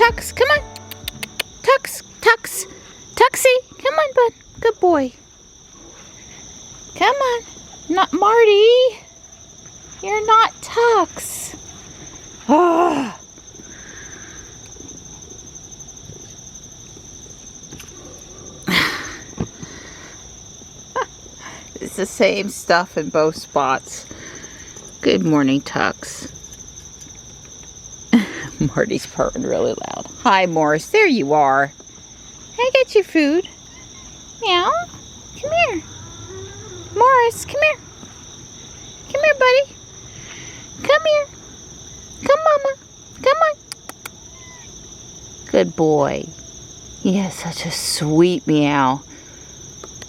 Tux, come on. Tux, Tux, Tuxie, come on, bud. Good boy. Come on. Not Marty. You're not Tux. Ah. It's the same stuff in both spots. Good morning, Tux. Marty's purring really loud. Hi, Morris. There you are. I got your food. Meow. Come here. Morris, come here. Come here, buddy. Come here. Come, Mama. Come on. Good boy. He has such a sweet meow.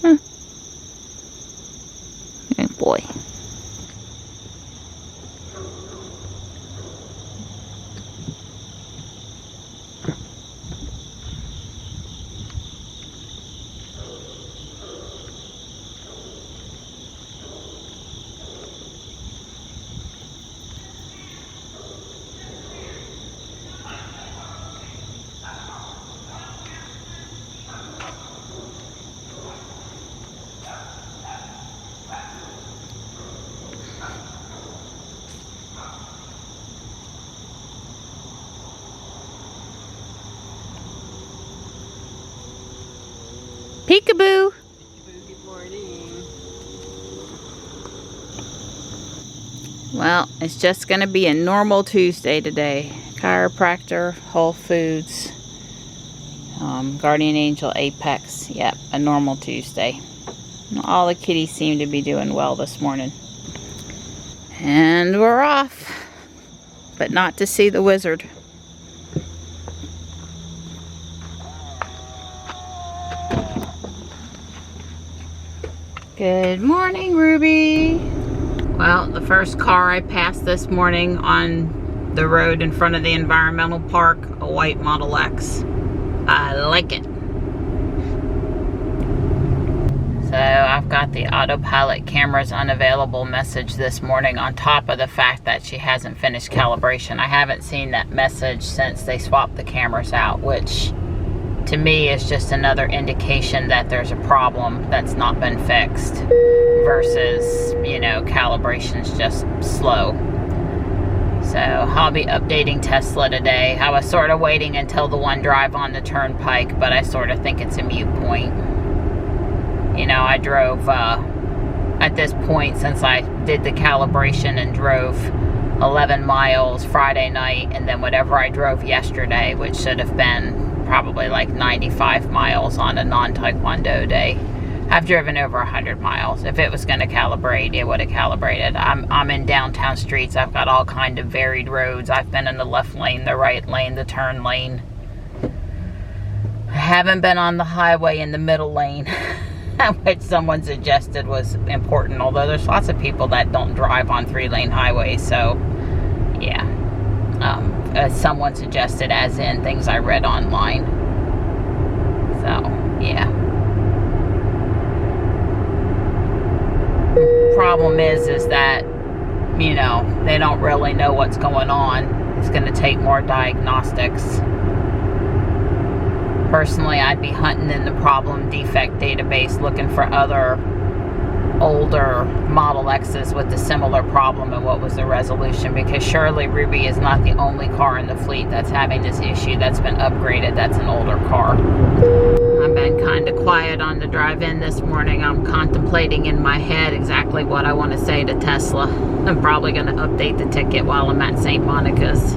Good boy. Peekaboo. Good morning. Well, it's just going to be a normal Tuesday today. Chiropractor, Whole Foods, Guardian Angel, Apex. Yep, a normal Tuesday. All the kitties seem to be doing well this morning. And we're off. But not to see the wizard. Good morning, Ruby. Well, the first car I passed this morning on the road in front of the environmental park, a white Model X. I like it. So I've got the autopilot cameras unavailable message this morning on top of the fact that she hasn't finished calibration. I haven't seen that message since they swapped the cameras out, which to me is just another indication that there's a problem that's not been fixed versus, you know, calibration's just slow. So I'll be updating Tesla today. I was sort of waiting until the one drive on the turnpike, but I sort of think it's a moot point. You know, I drove at this point since I did the calibration and drove 11 miles Friday night, and then whatever I drove yesterday, which should have been probably like 95 miles on a non-taekwondo day. I've driven over 100 miles. If it was going to calibrate, it would have calibrated. I'm in downtown streets. I've got all kind of varied roads. I've been in the left lane, the right lane, the turn lane. I haven't been on the highway in the middle lane, which someone suggested was important, although there's lots of people that don't drive on 3-lane highways, so yeah. Someone suggested, as in things I read online. So, yeah. Problem is that, you know, they don't really know what's going on. It's going to take more diagnostics. Personally, I'd be hunting in the problem defect database looking for other older Model X's with a similar problem and what was the resolution, because surely Ruby is not the only car in the fleet that's having this issue that's been upgraded. That's an older car. I've been kind of quiet on the drive-in this morning. I'm contemplating in my head exactly what I want to say to Tesla. I'm probably going to update the ticket while I'm at St. Monica's.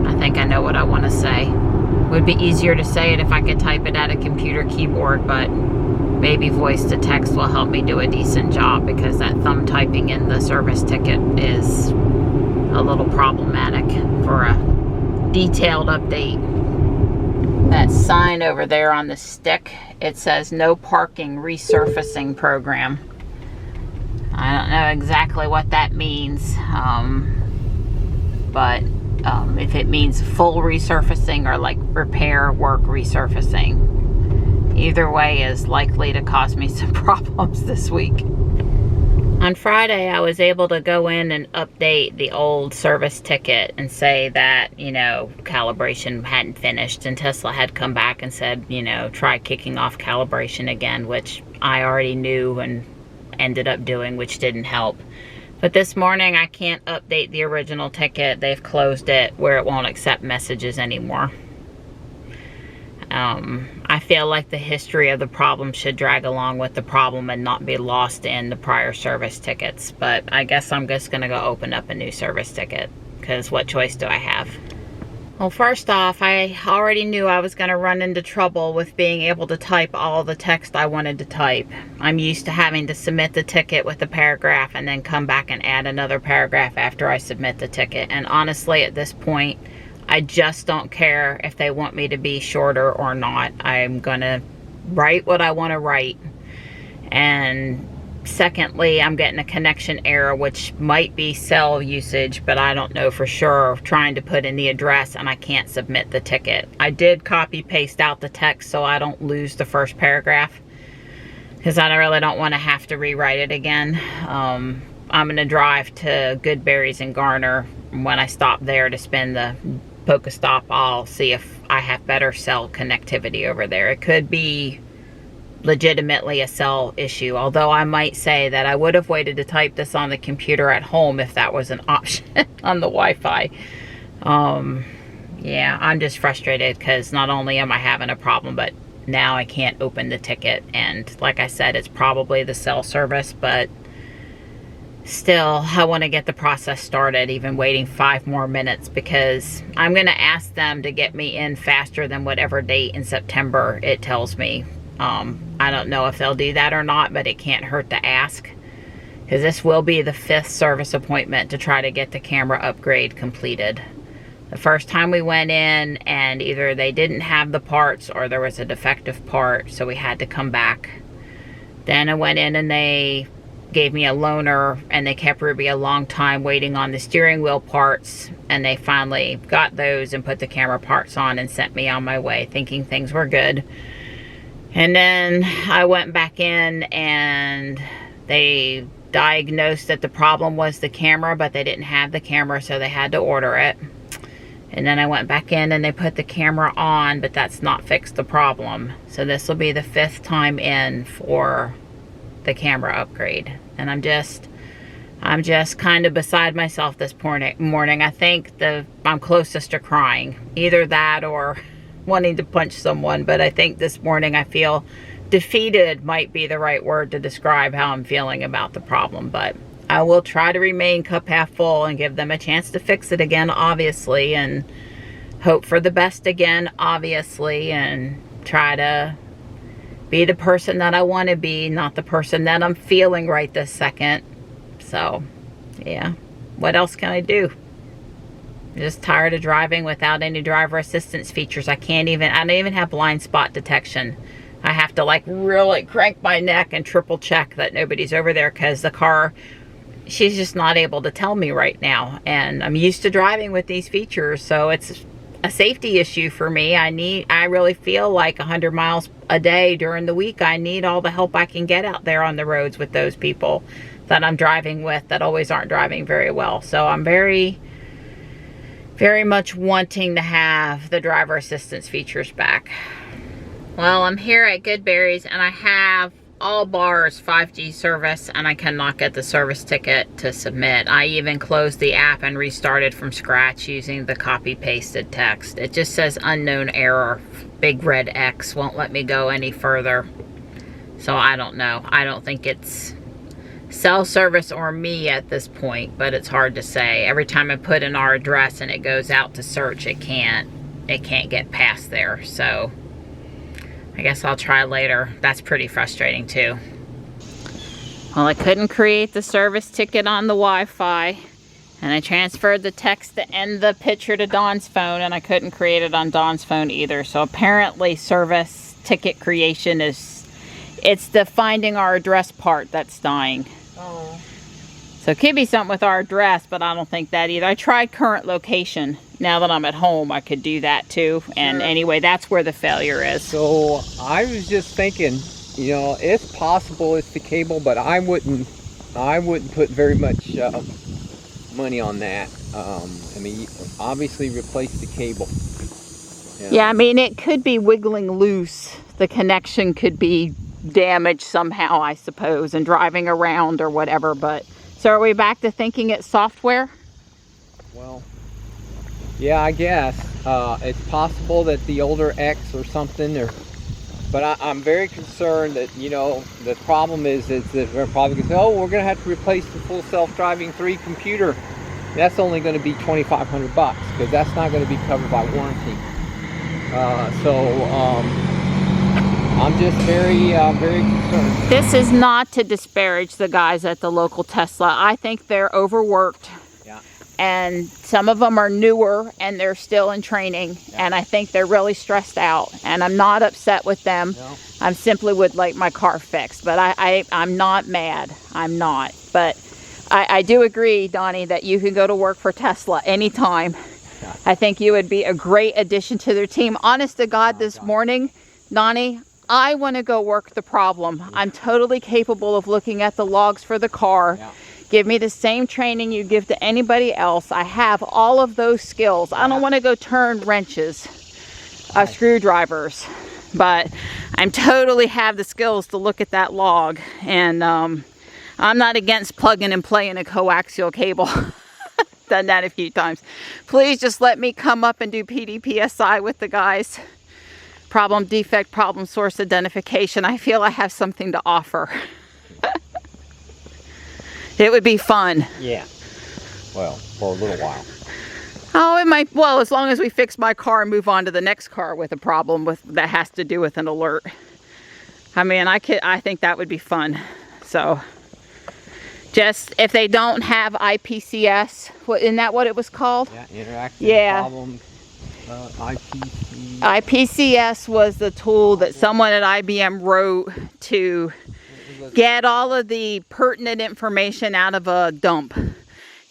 I think I know what I want to say. It would be easier to say it if I could type it at a computer keyboard, but maybe voice to text will help me do a decent job, because that thumb typing in the service ticket is a little problematic for a detailed update. That sign over there on the stick, it says no parking resurfacing program. I don't know exactly what that means, but if it means full resurfacing or like repair work resurfacing. Either way is likely to cause me some problems this week. On Friday, I was able to go in and update the old service ticket and say that, you know, calibration hadn't finished, and Tesla had come back and said, you know, try kicking off calibration again, which I already knew and ended up doing, which didn't help. But this morning, I can't update the original ticket. They've closed it where it won't accept messages anymore. I feel like the history of the problem should drag along with the problem and not be lost in the prior service tickets. But I guess I'm just going to go open up a new service ticket, because what choice do I have? Well, first off, I already knew I was going to run into trouble with being able to type all the text I wanted to type. I'm used to having to submit the ticket with a paragraph and then come back and add another paragraph after I submit the ticket. And honestly, at this point, I just don't care if they want me to be shorter or not. I'm gonna write what I want to write. And secondly, I'm getting a connection error, which might be cell usage, but I don't know for sure, trying to put in the address, and I can't submit the ticket. I did copy paste out the text so I don't lose the first paragraph, because I really don't want to have to rewrite it again. I'm gonna drive to Goodberry's in Garner. When I stop there to spend the Pokestop, I'll see if I have better cell connectivity over there. It could be legitimately a cell issue, although I might say that I would have waited to type this on the computer at home if that was an option on the Wi-Fi. Yeah, I'm just frustrated because not only am I having a problem, but now I can't open the ticket. And like I said, it's probably the cell service, but still, I want to get the process started, even waiting 5 more minutes, because I'm going to ask them to get me in faster than whatever date in September it tells me. I don't know if they'll do that or not, but it can't hurt to ask, because this will be the 5th service appointment to try to get the camera upgrade completed. The first time we went in, and either they didn't have the parts or there was a defective part, so we had to come back. Then I went in and they gave me a loaner, and they kept Ruby a long time waiting on the steering wheel parts, and they finally got those and put the camera parts on and sent me on my way, thinking things were good. And then I went back in and they diagnosed that the problem was the camera, but they didn't have the camera, so they had to order it. And then I went back in and they put the camera on, but that's not fixed the problem. So this will be the 5th time in for the camera upgrade. And I'm just kind of beside myself this morning. I think I'm closest to crying. Either that or wanting to punch someone. But I think this morning I feel defeated might be the right word to describe how I'm feeling about the problem. But I will try to remain cup half full and give them a chance to fix it again, obviously, and hope for the best again, obviously, and try to be the person that I want to be, not the person that I'm feeling right this second. So, yeah. What else can I do? I'm just tired of driving without any driver assistance features. I don't even have blind spot detection. I have to like really crank my neck and triple check that nobody's over there, because the car, she's just not able to tell me right now. And I'm used to driving with these features, so it's a safety issue for me. I really feel like 100 miles a day during the week. I need all the help I can get out there on the roads with those people that I'm driving with that always aren't driving very well. So I'm very, very much wanting to have the driver assistance features back. Well, I'm here at Goodberry's and I have all bars 5G service, and I cannot get the service ticket to submit. I even closed the app and restarted from scratch using the copy pasted text. It just says unknown error, big red X, won't let me go any further. So I don't know. I don't think it's cell service or me at this point, but it's hard to say. Every time I put in our address and it goes out to search, it can't get past there. So I guess I'll try later. That's pretty frustrating too. Well, I couldn't create the service ticket on the Wi-Fi, and I transferred the text to end the picture to Dawn's phone, and I couldn't create it on Dawn's phone either. So apparently service ticket creation it's the finding our address part that's dying. Oh. So it could be something with our address, but I don't think that either. I tried current location. Now that I'm at home, I could do that too. And anyway, that's where the failure is. So I was just thinking, you know, it's possible it's the cable, but I wouldn't I wouldn't put very much money on that. I mean, obviously replace the cable. Yeah, I mean, it could be wiggling loose. The connection could be damaged somehow, I suppose, and driving around or whatever. But so are we back to thinking it's software? Well, yeah, I guess. It's possible that the older X or something, but I'm very concerned that, you know, the problem is that we're probably going to say, oh, we're going to have to replace the full self-driving 3 computer. That's only going to be $2,500 because that's not going to be covered by warranty. I'm just very concerned. This is not to disparage the guys at the local Tesla. I think they're overworked. Yeah. And some of them are newer and they're still in training. Yeah. And I think they're really stressed out. And I'm not upset with them. No. I simply would like my car fixed. But I'm not mad. I'm not. But I do agree, Donnie, that you can go to work for Tesla anytime. Yeah. I think you would be a great addition to their team. Honest to God, this morning, Donnie, I want to go work the problem. Yeah. I'm totally capable of looking at the logs for the car. Yeah. Give me the same training you give to anybody else. I have all of those skills. Yeah. I don't want to go turn wrenches, screwdrivers, but I'm totally have the skills to look at that log. And I'm not against plugging and playing a coaxial cable. Done that a few times. Please just let me come up and do PDPSI with the guys. Problem, defect, problem, source identification. I feel I have something to offer. It would be fun. Yeah. Well, for a little while. Oh, it might. Well, as long as we fix my car and move on to the next car with a problem that has to do with an alert. I mean, I think that would be fun. So, just if they don't have IPCS, isn't that what it was called? Yeah, interactive problem. IPCS was the tool that someone at IBM wrote to get all of the pertinent information out of a dump,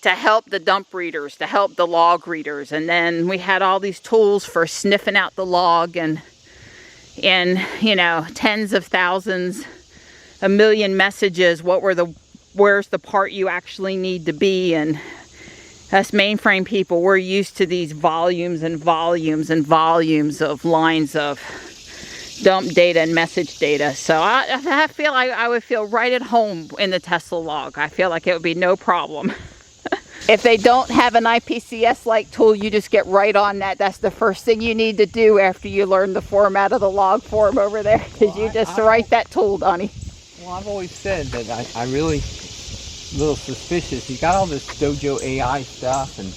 to help the dump readers, to help the log readers. And then we had all these tools for sniffing out the log and you know, tens of thousands, a million messages, where's the part you actually need to be. And us mainframe people, we're used to these volumes and volumes and volumes of lines of dump data and message data. So I feel like I would feel right at home in the Tesla log. I feel like it would be no problem. If they don't have an IPCS-like tool, you just get right on that. That's the first thing you need to do after you learn the format of the log form over there. Because you just write that tool, Donnie. Well, I've always said that I really a little suspicious. You got all this Dojo AI stuff and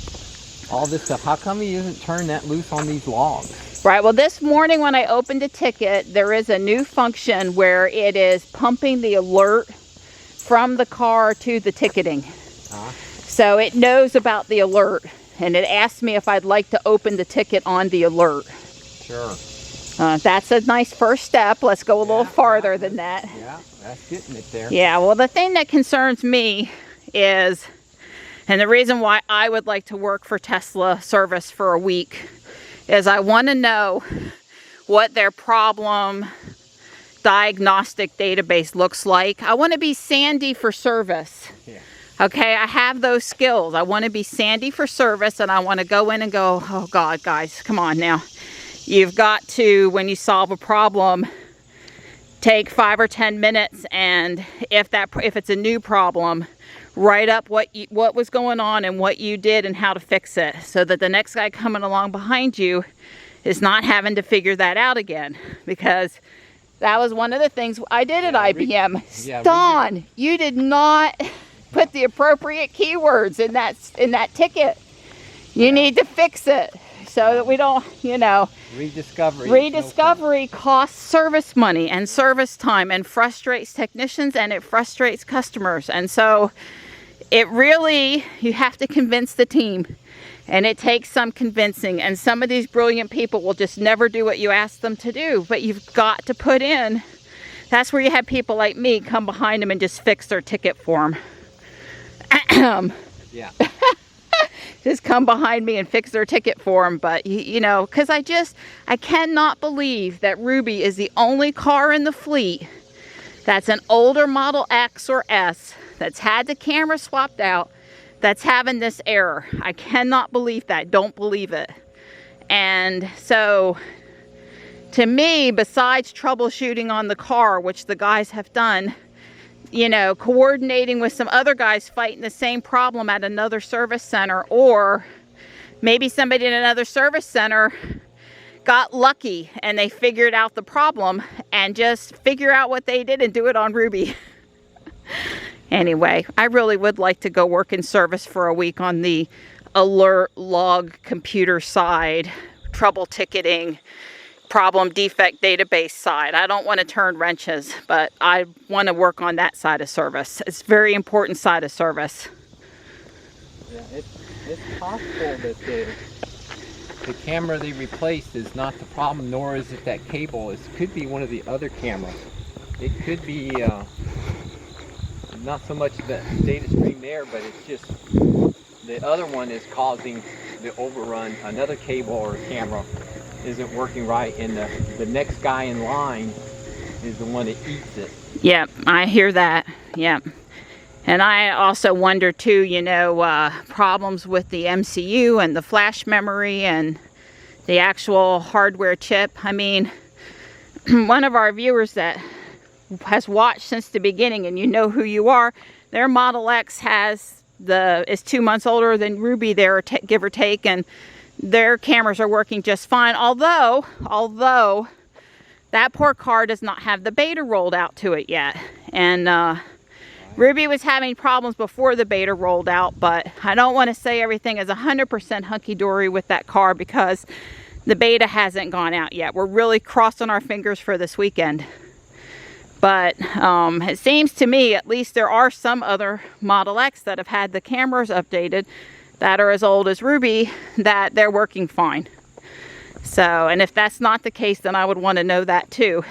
all this stuff. How come he doesn't turn that loose on these logs? Right, well, this morning when I opened a ticket, there is a new function where it is pumping the alert from the car to the ticketing. So it knows about the alert, and it asked me if I'd like to open the ticket on the alert. Sure. That's a nice first step. Let's go a little farther than that. Yeah, that's getting it there. Yeah, well, the thing that concerns me is, and the reason why I would like to work for Tesla service for a week, is I want to know what their problem diagnostic database looks like. I want to be Sandy for service. Yeah. Okay, I have those skills. I want to be Sandy for service, and I want to go in and go, oh God, guys, come on now. You've got to, when you solve a problem, take 5 or 10 minutes, and if it's a new problem, write up what was going on and what you did and how to fix it, so that the next guy coming along behind you is not having to figure that out again. Because that was one of the things I did at IBM. Don, you did not put the appropriate keywords in that ticket. You need to fix it so that we don't, you know. Rediscovery costs service money and service time and frustrates technicians and it frustrates customers. And so it really, you have to convince the team, and it takes some convincing, and some of these brilliant people will just never do what you ask them to do, but you've got to put in. That's where you have people like me come behind them and just fix their ticket form. Yeah. Just come behind me and fix their ticket form. But you know, because I cannot believe that Ruby is the only car in the fleet that's an older Model X or S that's had the camera swapped out that's having this error. I cannot believe that. Don't believe it. And so, to me, besides troubleshooting on the car, which the guys have done, you know, coordinating with some other guys fighting the same problem at another service center, or maybe somebody in another service center got lucky and they figured out the problem and just figure out what they did and do it on Ruby. Anyway, I really would like to go work in service for a week on the alert log computer side, trouble ticketing, problem defect database side. I don't want to turn wrenches, but I want to work on that side of service. It's a very important side of service. Yeah, it's possible that the camera they replaced is not the problem, nor is it that cable. It could be one of the other cameras. It could be not so much the data stream there, but it's just the other one is causing the overrun. Another cable or camera isn't working right, and the next guy in line is the one that eats it. Yep, I hear that. Yep. And I also wonder too, you know, problems with the MCU and the flash memory and the actual hardware chip. I mean, one of our viewers that has watched since the beginning, and you know who you are, their Model X is 2 months older than Ruby there, give or take, and their cameras are working just fine. Although that poor car does not have the beta rolled out to it yet. And Ruby was having problems before the beta rolled out, but I don't want to say everything is 100% hunky-dory with that car because the beta hasn't gone out yet. We're really crossing our fingers for this weekend. But it seems to me, at least there are some other Model X that have had the cameras updated that are as old as Ruby, that they're working fine. So, and if that's not the case, then I would want to know that too.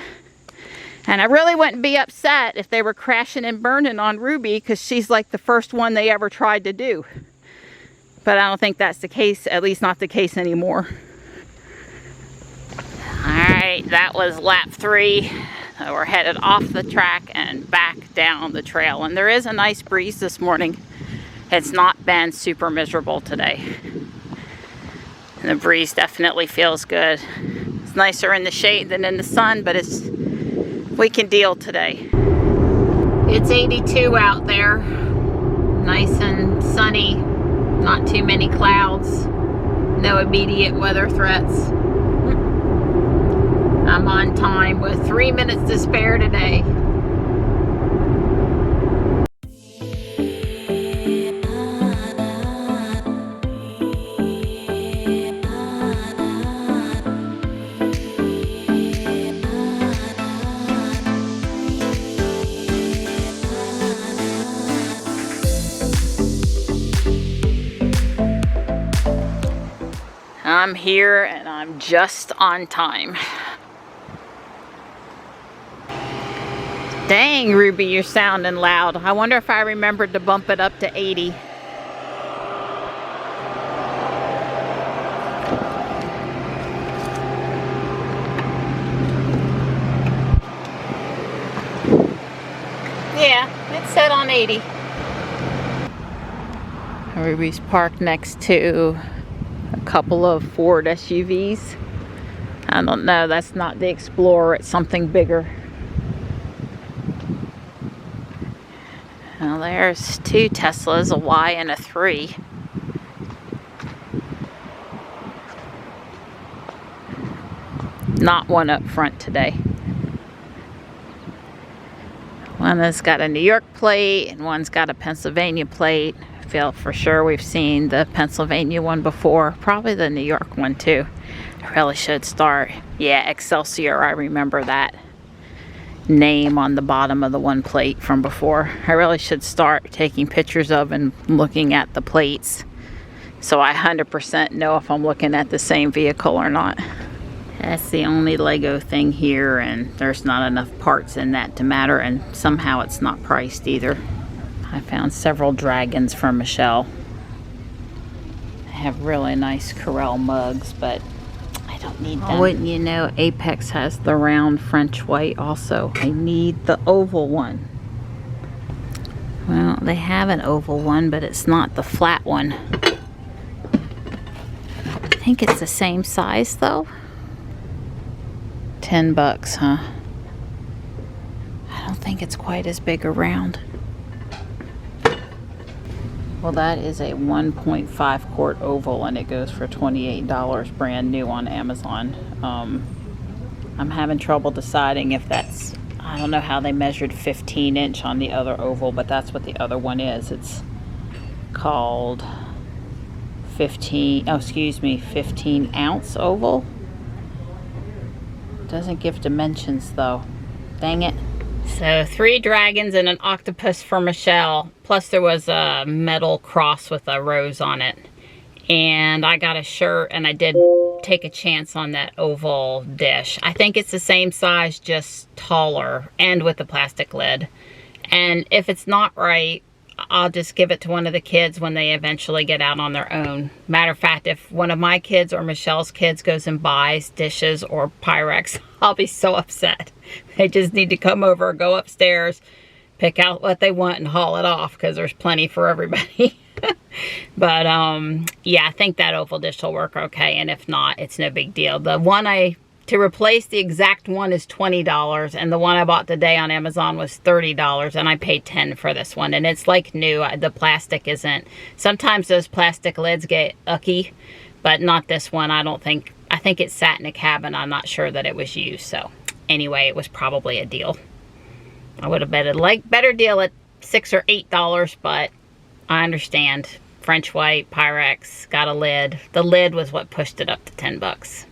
And I really wouldn't be upset if they were crashing and burning on Ruby, because she's like the first one they ever tried to do. But I don't think that's the case, at least not the case anymore. Alright, that was lap 3. So we're headed off the track and back down the trail. And there is a nice breeze this morning. It's not been super miserable today. And the breeze definitely feels good. It's nicer in the shade than in the sun, but we can deal today. It's 82 out there. Nice and sunny. Not too many clouds. No immediate weather threats. I'm on time with 3 minutes to spare today. I'm here and I'm just on time. Dang, Ruby, you're sounding loud. I wonder if I remembered to bump it up to 80. Yeah, it's set on 80. Ruby's parked next to a couple of Ford SUVs. I don't know, that's not the Explorer, it's something bigger. Now there's 2 Teslas, a Y and a 3. Not one up front today. One has got a New York plate and one's got a Pennsylvania plate. I feel for sure we've seen the Pennsylvania one before. Probably the New York one too. I really should start. Yeah, Excelsior, I remember that name on the bottom of the one plate from before. I really should start taking pictures of and looking at the plates so I 100% know if I'm looking at the same vehicle or not. That's the only Lego thing here, and there's not enough parts in that to matter, and somehow it's not priced either. I found several dragons from Michelle. They have really nice Corel mugs, but I don't need them. Wouldn't you know, Apex has the round French white also. I need the oval one. Well, they have an oval one, but it's not the flat one. I think it's the same size though. $10, huh? I don't think it's quite as big around. Well, that is a 1.5 quart oval and it goes for $28 brand new on Amazon. I'm having trouble deciding if that's, I don't know how they measured 15-inch on the other oval, but that's what the other one is. It's called 15 ounce oval. Doesn't give dimensions though. Dang it. So 3 dragons and an octopus for Michelle. Plus there was a metal cross with a rose on it. And I got a shirt and I did take a chance on that oval dish. I think it's the same size, just taller and with the plastic lid. And if it's not right, I'll just give it to one of the kids when they eventually get out on their own. Matter of fact, if one of my kids or Michelle's kids goes and buys dishes or Pyrex, I'll be so upset. They just need to come over, go upstairs, pick out what they want and haul it off because there's plenty for everybody. But yeah, I think that oval dish will work okay. And if not, it's no big deal. The one to replace the exact one is $20, and the one I bought today on Amazon was $30, and I paid $10 for this one, and it's like new. The plastic isn't. Sometimes those plastic lids get ucky, but not this one. I think it sat in a cabin. I'm not sure that it was used. So anyway, it was probably a deal. I would have bet a better deal at $6 or $8, but I understand. French white, Pyrex, got a lid. The lid was what pushed it up to $10.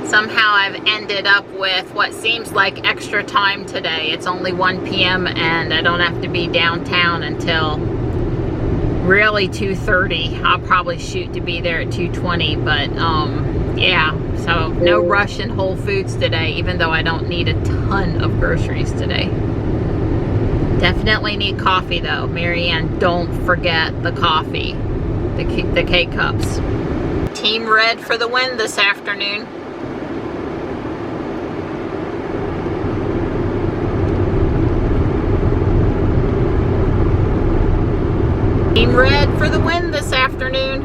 Somehow I've ended up with what seems like extra time today. It's only 1 p.m. and I don't have to be downtown until really 2:30. I'll probably shoot to be there at 2:20, but yeah, so no rush in Whole Foods today, even though I don't need a ton of groceries today. Definitely need coffee though. Marianne, don't forget the coffee, the K-Cups. Team Red for the win this afternoon. Team Red for the win this afternoon.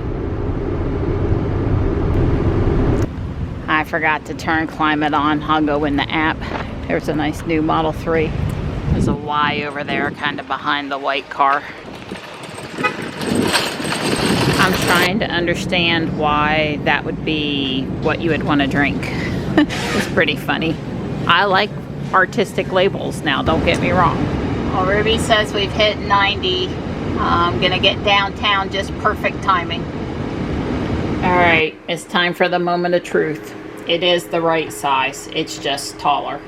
I forgot to turn climate on. I'll go in the app. There's a nice new Model 3. There's a Y over there kind of behind the white car. I'm trying to understand why that would be what you would want to drink. It's pretty funny. I like artistic labels now, don't get me wrong. Well, Ruby says we've hit 90. I'm gonna get downtown, just perfect timing. All right, it's time for the moment of truth. It is the right size, it's just taller.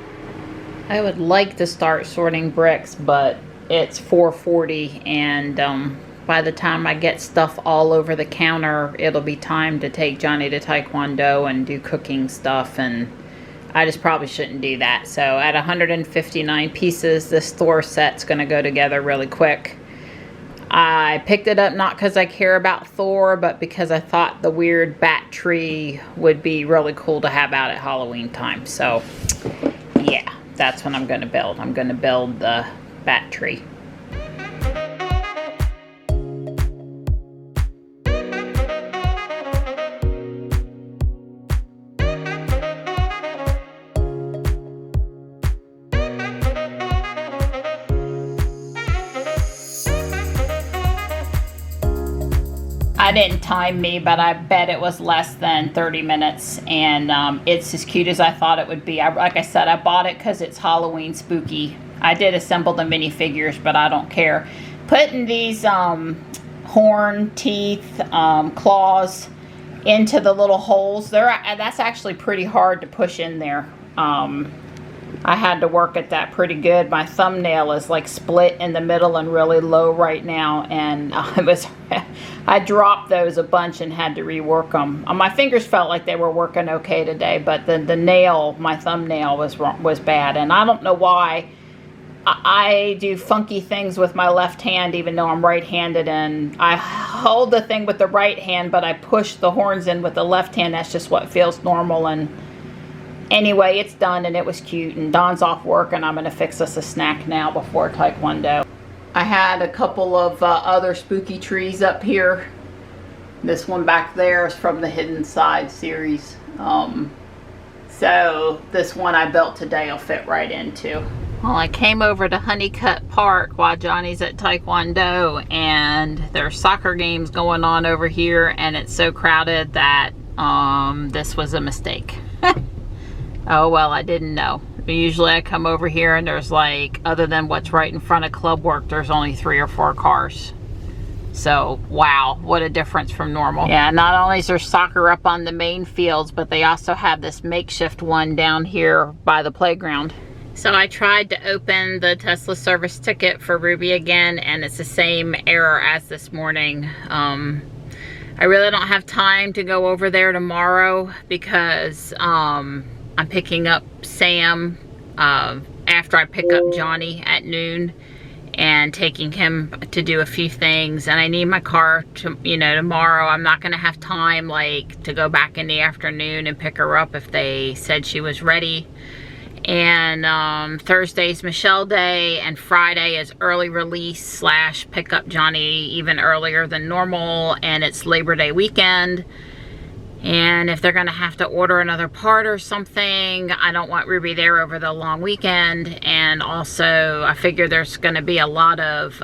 I would like to start sorting bricks, but it's 4:40 and by the time I get stuff all over the counter, it'll be time to take Johnny to Taekwondo and do cooking stuff, and I just probably shouldn't do that. So at 159 pieces, this Thor set's gonna go together really quick. I picked it up not because I care about Thor, but because I thought the weird bat tree would be really cool to have out at Halloween time. So yeah, that's what I'm going to build. I'm going to build the bat tree. I didn't time me, but I bet it was less than 30 minutes, and it's as cute as I thought it would be. Like I said, I bought it because it's Halloween spooky. I did assemble the minifigures, but I don't care. Putting these horn, teeth, claws into the little holes, that's actually pretty hard to push in there. I had to work at that pretty good. My thumbnail is like split in the middle and really low right now, and I dropped those a bunch and had to rework them. My fingers felt like they were working okay today, but the nail, my thumbnail was bad, and I don't know why I do funky things with my left hand, even though I'm right-handed, and I hold the thing with the right hand, but I push the horns in with the left hand. That's just what feels normal. And anyway, it's done, and it was cute, and Don's off work, and I'm going to fix us a snack now before Taekwondo. I had a couple of other spooky trees up here. This one back there is from the Hidden Side series. So this one I built today will fit right into. Well, I came over to Honeycutt Park while Johnny's at Taekwondo, and there's soccer games going on over here, and it's so crowded that this was a mistake. Oh well, I didn't know. Usually I come over here and there's like, other than what's right in front of club work, there's only 3 or 4 cars. So wow, what a difference from normal. Yeah, not only is there soccer up on the main fields, but they also have this makeshift one down here by the playground. So I tried to open the Tesla service ticket for Ruby again, and it's the same error as this morning. I really don't have time to go over there tomorrow because I'm picking up Sam after I pick up Johnny at noon, and taking him to do a few things, and I need my car to, tomorrow. I'm not gonna have time like to go back in the afternoon and pick her up if they said she was ready. And Thursday's Michelle Day, and Friday is early release / pick up Johnny even earlier than normal, and it's Labor Day weekend. And if they're gonna have to order another part or something, I don't want Ruby there over the long weekend. And also I figure there's gonna be a lot of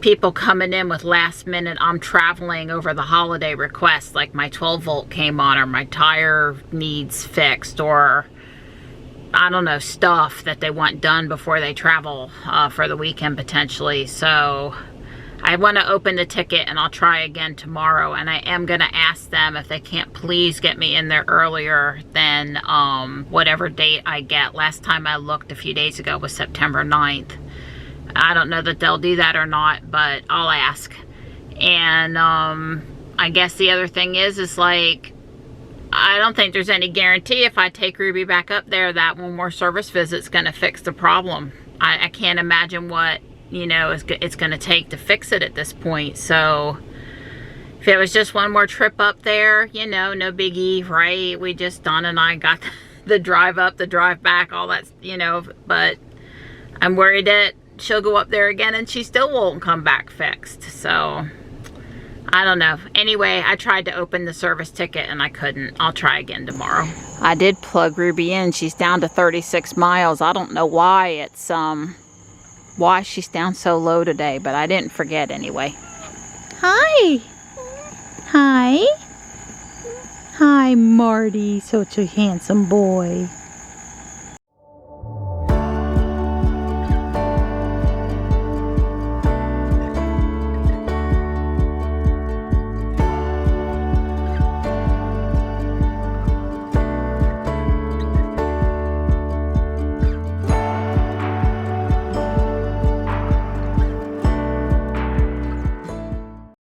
people coming in with last minute I'm traveling over the holiday requests, like my 12 volt came on, or my tire needs fixed, or I don't know, stuff that they want done before they travel for the weekend potentially. So I want to open the ticket, and I'll try again tomorrow, and I am going to ask them if they can't please get me in there earlier than whatever date I get. Last time I looked a few days ago was September 9th. I don't know that they'll do that or not, but I'll ask. And I guess the other thing is like, I don't think there's any guarantee if I take Ruby back up there that one more service visit's going to fix the problem. I can't imagine what it's going to take to fix it at this point. So if it was just one more trip up there, no biggie, right? We just, Don and I got the drive up, the drive back, all that, but I'm worried that she'll go up there again and she still won't come back fixed. So I don't know. Anyway, I tried to open the service ticket and I couldn't. I'll try again tomorrow. I did plug Ruby in. She's down to 36 miles. I don't know why it's why she's down so low today, but I didn't forget anyway. Hi. Hi. Hi, Marty. Such a handsome boy.